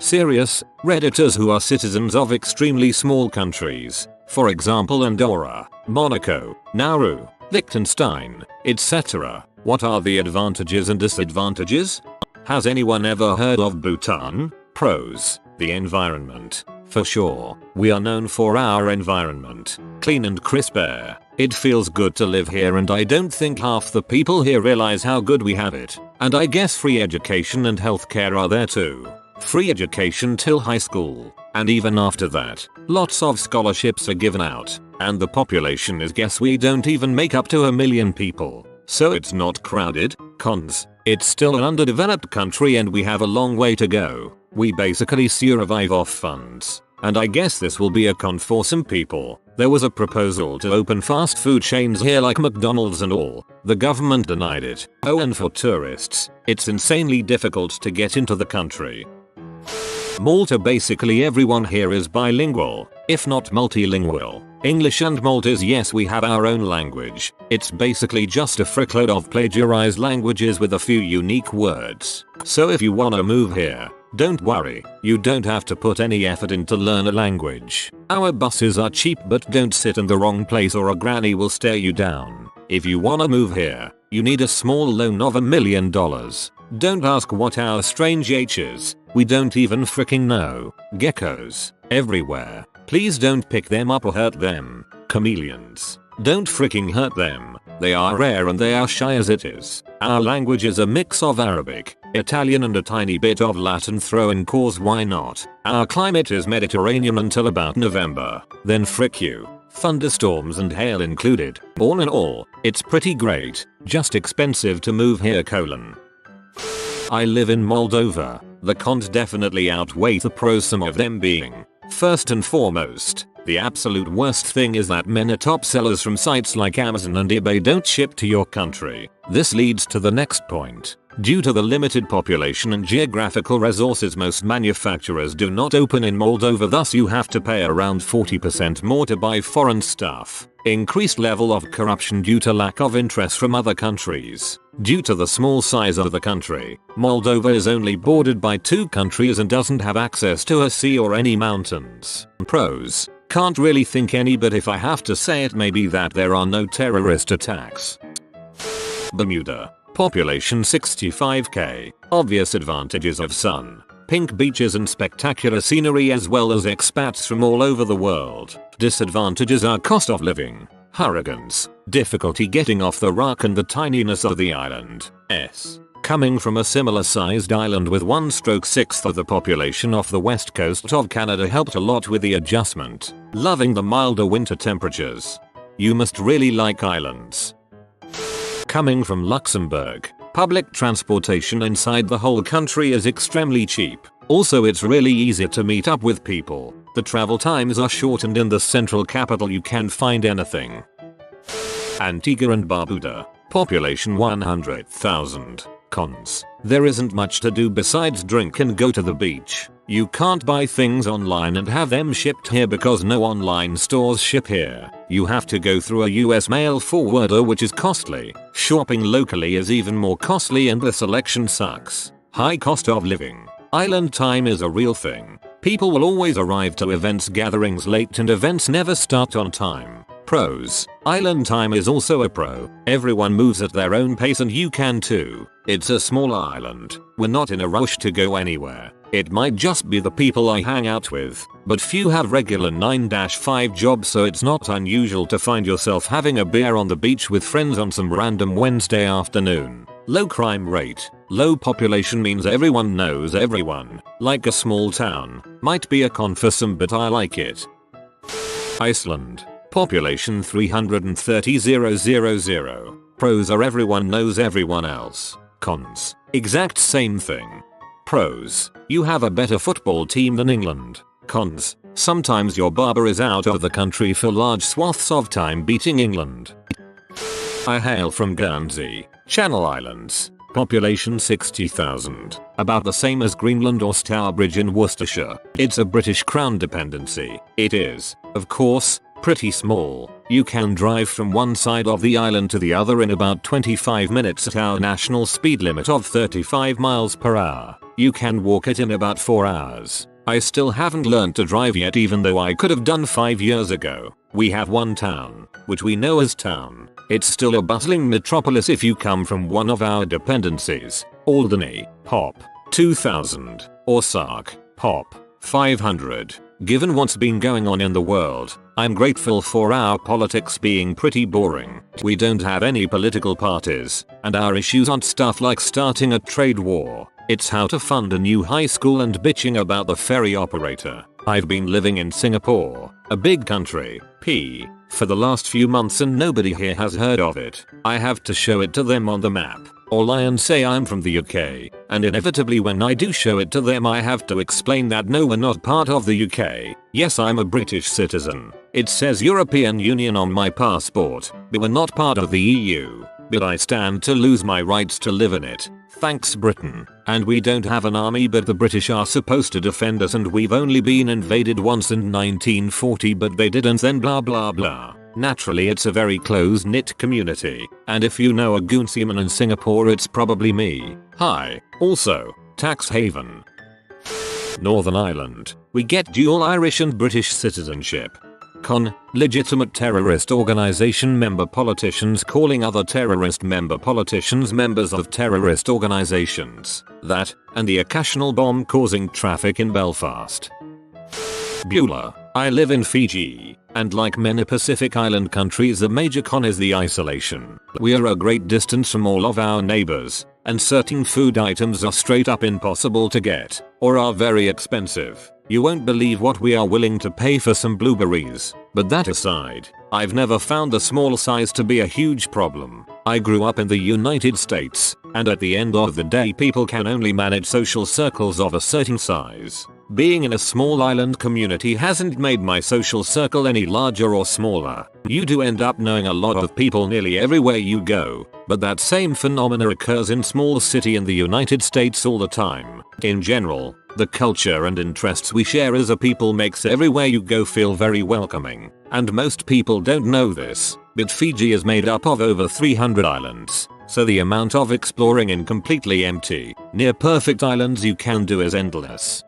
Serious, Redditors who are citizens of extremely small countries, for example Andorra, Monaco, Nauru, Liechtenstein, etc. What are the advantages and disadvantages? Has anyone ever heard of Bhutan? Pros: the environment. For sure, we are known for our environment. Clean and crisp air. It feels good to live here, and I don't think half the people here realize how good we have it. And I guess free education and healthcare are there too. Free education till high school, and even after that, lots of scholarships are given out, and the population is, guess we don't even make up to 1 million people. So it's not crowded. Cons: it's still an underdeveloped country and we have a long way to go. We basically survive off funds. And I guess this will be a con for some people. There was a proposal to open fast food chains here like McDonald's and all. The government denied it. Oh, and for tourists, it's insanely difficult to get into the country. Malta: basically everyone here is bilingual, if not multilingual. English and Maltese, yes, we have our own language. It's basically just a frickload of plagiarized languages with a few unique words. So if you wanna move here, don't worry, you don't have to put any effort in to learn a language. Our buses are cheap, but don't sit in the wrong place or a granny will stare you down. If you wanna move here, you need a small loan of $1 million. Don't ask what our strange H is, we don't even freaking know. Geckos everywhere. Please don't pick them up or hurt them. Chameleons. Don't freaking hurt them. They are rare and they are shy as it is. Our language is a mix of Arabic, Italian and a tiny bit of Latin throw in, cause why not? Our climate is Mediterranean until about November. Then frick you. Thunderstorms and hail included. All in all, it's pretty great. Just expensive to move here : I live in Moldova. The cons definitely outweigh the pros, some of them being: first and foremost, the absolute worst thing is that many top sellers from sites like Amazon and eBay don't ship to your country. This leads to the next point. Due to the limited population and geographical resources, most manufacturers do not open in Moldova, thus you have to pay around 40% more to buy foreign stuff. Increased level of corruption due to lack of interest from other countries. Due to the small size of the country, Moldova is only bordered by 2 countries and doesn't have access to a sea or any mountains. Pros: can't really think any, but if I have to say it, maybe that there are no terrorist attacks. Bermuda. Population 65k. Obvious advantages of sun, pink beaches and spectacular scenery, as well as expats from all over the world. Disadvantages are cost of living, hurricanes, difficulty getting off the rock, and the tininess of the island. Coming from a similar sized island with 1/6 of the population off the west coast of Canada helped a lot with the adjustment. Loving the milder winter temperatures. You must really like islands. Coming from Luxembourg, public transportation inside the whole country is extremely cheap. Also, it's really easy to meet up with people. The travel times are short, and in the central capital you can find anything. Antigua and Barbuda. Population 100,000. Cons: there isn't much to do besides drink and go to the beach. You can't buy things online and have them shipped here because no online stores ship here. You have to go through a US mail forwarder, which is costly. Shopping locally is even more costly and the selection sucks. High cost of living. Island time is a real thing. People will always arrive to events gatherings late and events never start on time. Pros: island time is also a pro. Everyone moves at their own pace and you can too. It's a small island. We're not in a rush to go anywhere. It might just be the people I hang out with, but few have regular 9-5 jobs, so it's not unusual to find yourself having a beer on the beach with friends on some random Wednesday afternoon. Low crime rate. Low population means everyone knows everyone. Like a small town. Might be a con for some, but I like it. Iceland. Population 330,000. Pros are everyone knows everyone else. Cons: exact same thing. Pros: you have a better football team than England. Cons: sometimes your barber is out of the country for large swaths of time, beating England. I hail from Guernsey, Channel Islands. Population 60,000. About the same as Greenland or Stourbridge in Worcestershire. It's a British Crown dependency. It is, of course, pretty small. You can drive from one side of the island to the other in about 25 minutes at our national speed limit of 35 miles per hour. You can walk it in about 4 hours. I still haven't learned to drive yet, even though I could have done 5 years ago. We have one town, which we know as town. It's still a bustling metropolis if you come from one of our dependencies. Alderney, Hop, 2000, or Sark, Hop, 500. Given what's been going on in the world, I'm grateful for our politics being pretty boring. We don't have any political parties, and our issues aren't stuff like starting a trade war. It's how to fund a new high school and bitching about the ferry operator. I've been living in Singapore, a big country, for the last few months, and nobody here has heard of it. I have to show it to them on the map, or lie and say I'm from the UK, and inevitably when I do show it to them I have to explain that no, we're not part of the UK. Yes, I'm a British citizen. It says European Union on my passport, but we're not part of the EU. But I stand to lose my rights to live in it. Thanks Britain. And we don't have an army, but the British are supposed to defend us, and we've only been invaded once in 1940, but they didn't then blah blah blah. Naturally it's a very close-knit community, and if you know a Guernseyman in Singapore it's probably me. Hi. Also, tax haven. Northern Ireland. We get dual Irish and British citizenship. Con. Legitimate terrorist organization member politicians calling other terrorist member politicians members of terrorist organizations. That, and the occasional bomb causing traffic in Belfast. Beulah. I live in Fiji, and like many Pacific Island countries, a major con is the isolation. We are a great distance from all of our neighbors, and certain food items are straight up impossible to get, or are very expensive. You won't believe what we are willing to pay for some blueberries. But that aside, I've never found the small size to be a huge problem. I grew up in the United States, and at the end of the day people can only manage social circles of a certain size. Being in a small island community hasn't made my social circle any larger or smaller. You do end up knowing a lot of people nearly everywhere you go, but that same phenomena occurs in small city in the United States all the time. In general, the culture and interests we share as a people makes everywhere you go feel very welcoming, and most people don't know this, but Fiji is made up of over 300 islands, so the amount of exploring in completely empty, near perfect islands you can do is endless.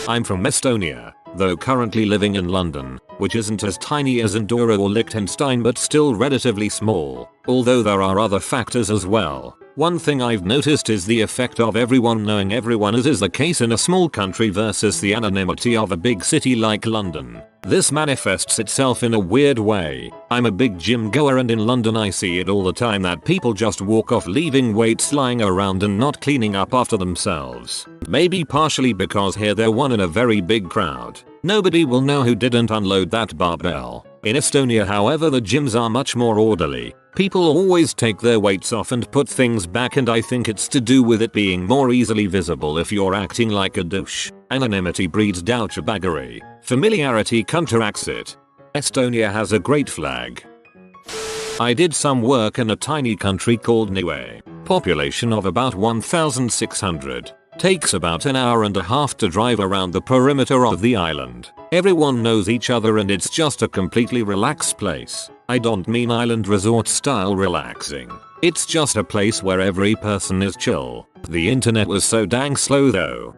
I'm from Estonia, though currently living in London, which isn't as tiny as Andorra or Liechtenstein but still relatively small, although there are other factors as well. One thing I've noticed is the effect of everyone knowing everyone, as is the case in a small country versus the anonymity of a big city like London. This manifests itself in a weird way. I'm a big gym goer, and in London I see it all the time that people just walk off leaving weights lying around and not cleaning up after themselves. Maybe partially because here they're one in a very big crowd. Nobody will know who didn't unload that barbell. In Estonia, however, the gyms are much more orderly. People always take their weights off and put things back, and I think it's to do with it being more easily visible if you're acting like a douche. Anonymity breeds douchebaggery. Familiarity counteracts it. Estonia has a great flag. I did some work in a tiny country called Niue. Population of about 1,600. Takes about an hour and a half to drive around the perimeter of the island. Everyone knows each other and it's just a completely relaxed place. I don't mean island resort style relaxing. It's just a place where every person is chill. The internet was so dang slow though.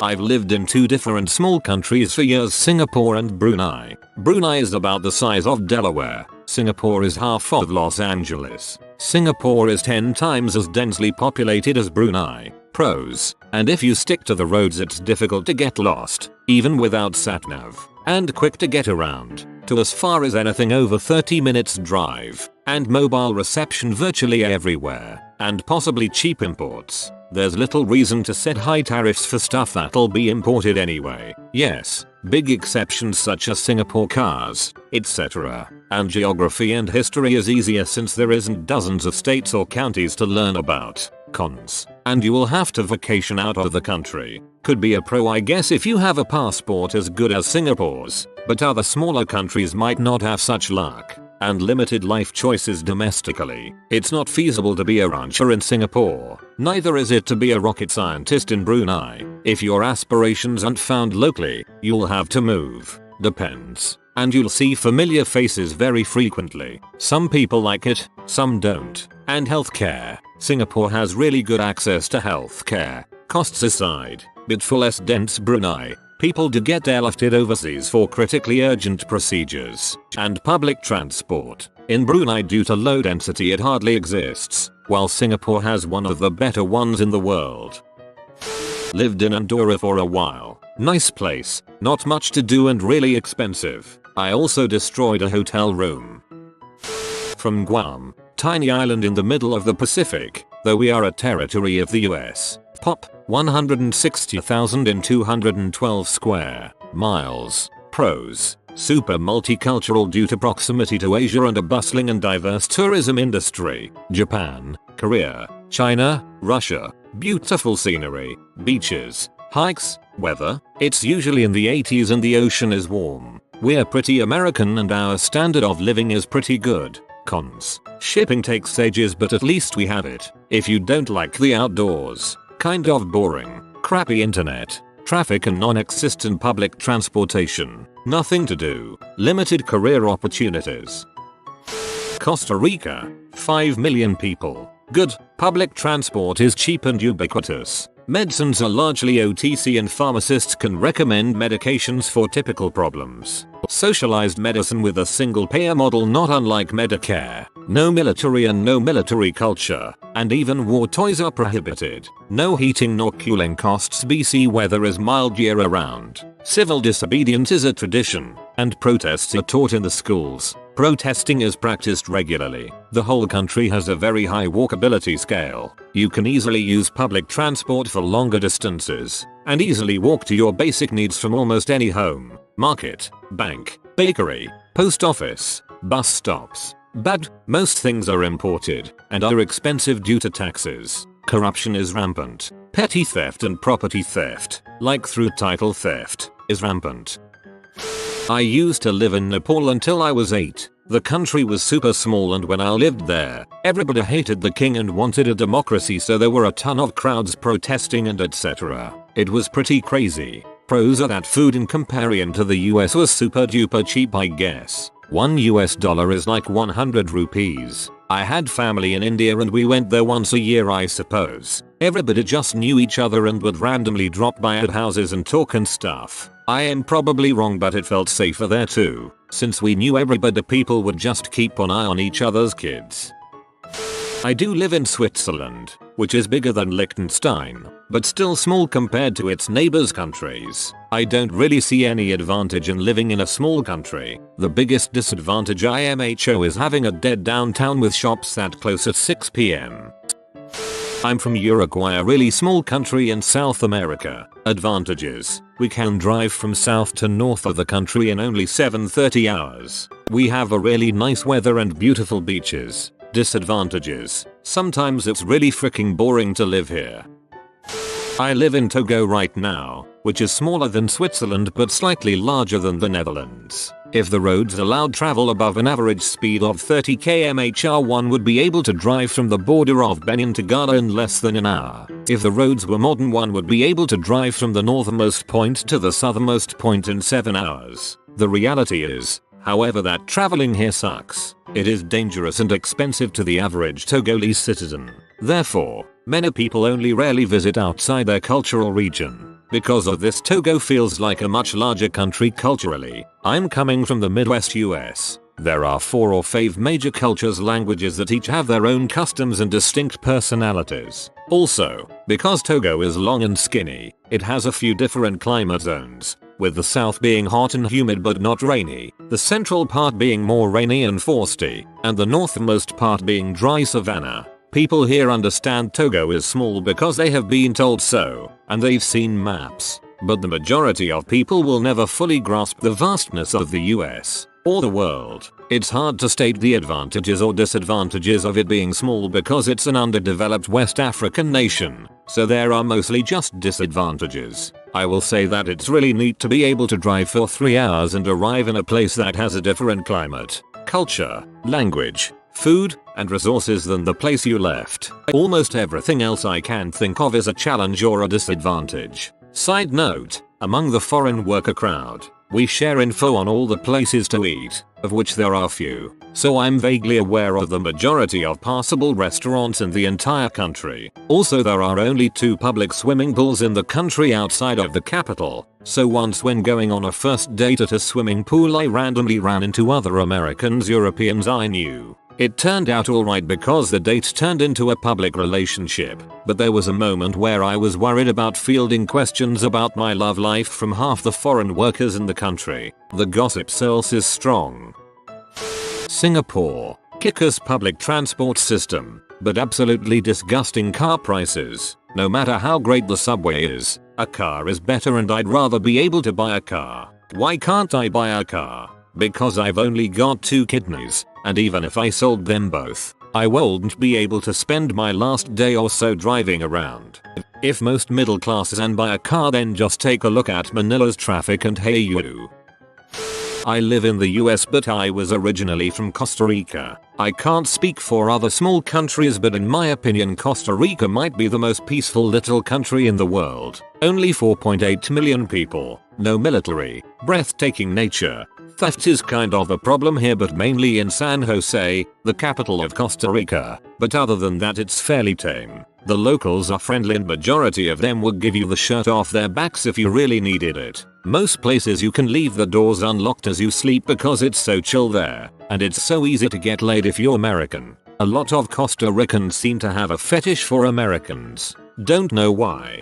I've lived in two different small countries for years, Singapore and Brunei. Brunei is about the size of Delaware. Singapore is half of Los Angeles. Singapore is 10 times as densely populated as Brunei. Pros: and if you stick to the roads it's difficult to get lost, even without satnav, and quick to get around, to as far as anything over 30 minutes drive, and mobile reception virtually everywhere, and possibly cheap imports. There's little reason to set high tariffs for stuff that'll be imported anyway. Yes, big exceptions such as Singapore cars, etc. And geography and history is easier since there isn't dozens of states or counties to learn about. Cons: and you will have to vacation out of the country. Could be a pro, I guess, if you have a passport as good as Singapore's, but other smaller countries might not have such luck, and limited life choices domestically. It's not feasible to be a rancher in Singapore, neither is it to be a rocket scientist in Brunei. If your aspirations aren't found locally, you'll have to move. Depends. And you'll see familiar faces very frequently. Some people like it, some don't. And healthcare. Singapore has really good access to healthcare. Costs aside, bit for less dense Brunei, people do get airlifted overseas for critically urgent procedures, and public transport. In Brunei due to low density it hardly exists, while Singapore has one of the better ones in the world. Lived in Andorra for a while. Nice place, not much to do and really expensive. I also destroyed a hotel room. From Guam, tiny island in the middle of the Pacific, though we are a territory of the US. Pop, 160,212 square miles. Pros, super multicultural due to proximity to Asia and a bustling and diverse tourism industry. Japan, Korea, China, Russia. Beautiful scenery, beaches, hikes, weather. It's usually in the 80s and the ocean is warm. We're pretty American and our standard of living is pretty good. Cons. Shipping takes ages but at least we have it. If you don't like the outdoors, kind of boring. Crappy internet, traffic and non-existent public transportation. Nothing to do. Limited career opportunities. Costa Rica, 5 million people. Good, public transport is cheap and ubiquitous. Medicines are largely OTC and pharmacists can recommend medications for typical problems. Socialized medicine with a single payer model not unlike Medicare. No military and no military culture, and even war toys are prohibited. No heating nor cooling costs. BC weather is mild year around. Civil disobedience is a tradition, and protests are taught in the schools. Protesting is practiced regularly. The whole country has a very high walkability scale. You can easily use public transport for longer distances, and easily walk to your basic needs from almost any home, market, bank, bakery, post office, bus stops. But most things are imported, and are expensive due to taxes. Corruption is rampant. Petty theft and property theft, like through title theft, is rampant. I used to live in Nepal until I was 8. The country was super small and when I lived there, everybody hated the king and wanted a democracy so there were a ton of crowds protesting and etc. It was pretty crazy. Pros are that food in comparison to the US was super duper cheap I guess. $1 is like 100 rupees. I had family in India and we went there once a year I suppose. Everybody just knew each other and would randomly drop by at houses and talk and stuff. I am probably wrong but it felt safer there too. Since we knew everybody people would just keep an eye on each other's kids. I do live in Switzerland, which is bigger than Liechtenstein, but still small compared to its neighbors countries. I don't really see any advantage in living in a small country. The biggest disadvantage IMHO is having a dead downtown with shops that close at 6 p.m. I'm from Uruguay, a really small country in South America. Advantages. We can drive from south to north of the country in only 7:30 hours. We have a really nice weather and beautiful beaches. Disadvantages. Sometimes it's really freaking boring to live here. I live in Togo right now, which is smaller than Switzerland but slightly larger than the Netherlands. If the roads allowed travel above an average speed of 30 km/h, one would be able to drive from the border of Benin to Ghana in less than an hour. If the roads were modern, one would be able to drive from the northernmost point to the southernmost point in 7 hours. The reality is, however, that traveling here sucks. It is dangerous and expensive to the average Togolese citizen. Therefore, many people only rarely visit outside their cultural region. Because of this, Togo feels like a much larger country culturally. I'm coming from the Midwest US. There are 4 or 5 major cultures, languages that each have their own customs and distinct personalities. Also, because Togo is long and skinny, it has a few different climate zones, with the south being hot and humid but not rainy, the central part being more rainy and frosty, and the northernmost part being dry savanna. People here understand Togo is small because they have been told so, and they've seen maps. But the majority of people will never fully grasp the vastness of the US or the world. It's hard to state the advantages or disadvantages of it being small because it's an underdeveloped West African nation, so there are mostly just disadvantages. I will say that it's really neat to be able to drive for 3 hours and arrive in a place that has a different climate, culture, language, food, and resources than the place you left. Almost everything else I can think of is a challenge or a disadvantage. Side note, among the foreign worker crowd, we share info on all the places to eat, of which there are few, so I'm vaguely aware of the majority of passable restaurants in the entire country. Also, there are only 2 public swimming pools in the country outside of the capital, so once when going on a first date at a swimming pool I randomly ran into other Europeans I knew. It turned out alright because the date turned into a public relationship, but there was a moment where I was worried about fielding questions about my love life from half the foreign workers in the country. The gossip source is strong. Singapore. Kick-ass public transport system, but absolutely disgusting car prices. No matter how great the subway is, a car is better and I'd rather be able to buy a car. Why can't I buy a car? Because I've only got 2 kidneys, and even if I sold them both, I won't be able to spend my last day or so driving around. If most middle classes can buy a car, then just take a look at Manila's traffic and hey you. I live in the US but I was originally from Costa Rica. I can't speak for other small countries but in my opinion Costa Rica might be the most peaceful little country in the world. Only 4.8 million people, no military, breathtaking nature. Theft is kind of a problem here but mainly in San Jose, the capital of Costa Rica, but other than that it's fairly tame. The locals are friendly and majority of them would give you the shirt off their backs if you really needed it. Most places you can leave the doors unlocked as you sleep because it's so chill there, and it's so easy to get laid if you're American. A lot of Costa Ricans seem to have a fetish for Americans. Don't know why.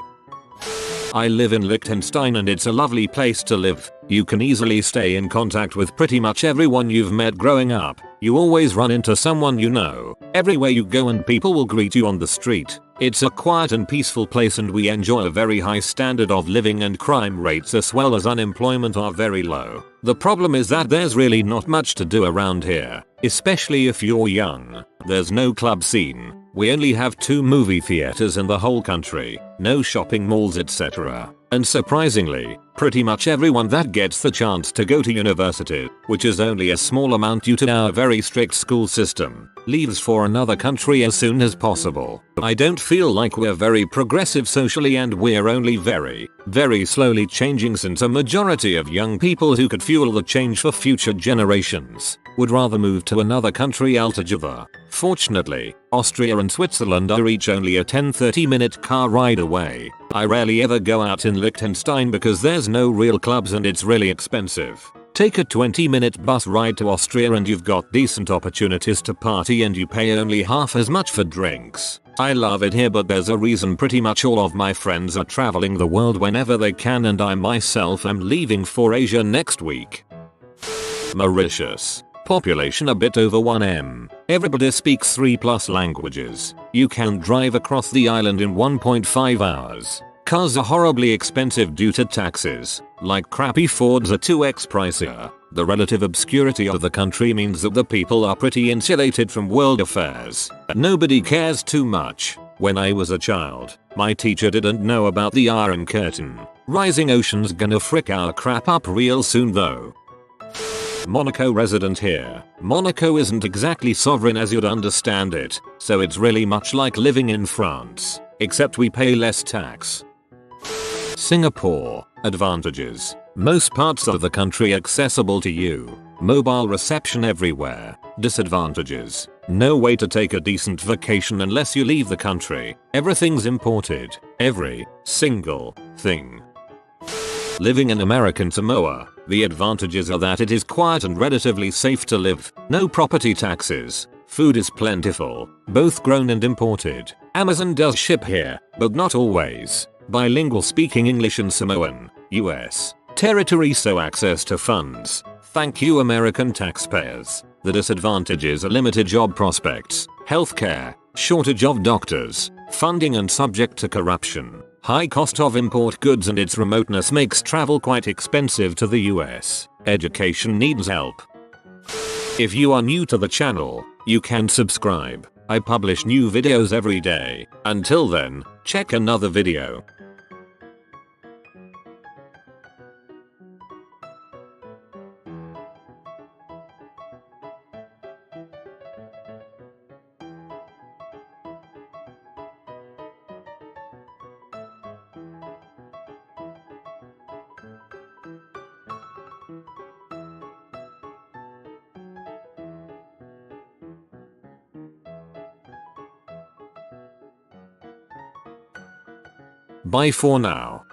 I live in Liechtenstein and it's a lovely place to live. You can easily stay in contact with pretty much everyone you've met growing up. You always run into someone you know everywhere you go and people will greet you on the street. It's a quiet and peaceful place and we enjoy a very high standard of living and crime rates as well as unemployment are very low. The problem is that there's really not much to do around here, especially if you're young. There's no club scene. We only have 2 movie theaters in the whole country, no shopping malls etc. And surprisingly, pretty much everyone that gets the chance to go to university, which is only a small amount due to our very strict school system, leaves for another country as soon as possible. I don't feel like we're very progressive socially and we're only very slowly changing since a majority of young people who could fuel the change for future generations would rather move to another country altogether. Fortunately, Austria and Switzerland are each only a 10-30 minute car ride away. I rarely ever go out in Liechtenstein because there's no real clubs and it's really expensive. Take a 20-minute bus ride to Austria and you've got decent opportunities to party and you pay only half as much for drinks. I love it here but there's a reason pretty much all of my friends are traveling the world whenever they can and I myself am leaving for Asia next week. Mauritius. Population a bit over 1M. Everybody speaks 3+ languages. You can drive across the island in 1.5 hours. Cars are horribly expensive due to taxes. Like crappy Fords are 2x pricier. The relative obscurity of the country means that the people are pretty insulated from world affairs. Nobody cares too much. When I was a child, my teacher didn't know about the Iron Curtain. Rising ocean's gonna frick our crap up real soon though. Monaco resident here. Monaco isn't exactly sovereign as you'd understand it, so it's really much like living in France, except we pay less tax. Singapore. Advantages. Most parts of the country accessible to you. Mobile reception everywhere. Disadvantages. No way to take a decent vacation unless you leave the country. Everything's imported. Every single thing. Living in American Samoa. The advantages are that it is quiet and relatively safe to live. No property taxes. Food is plentiful, both grown and imported. Amazon does ship here, but not always. Bilingual speaking English and Samoan, US territory so access to funds. Thank you American taxpayers. The disadvantages are limited job prospects, healthcare, shortage of doctors, funding and subject to corruption. High cost of import goods and its remoteness makes travel quite expensive to the US. Education needs help. If you are new to the channel, you can subscribe. I publish new videos every day. Until then, check another video. Bye for now.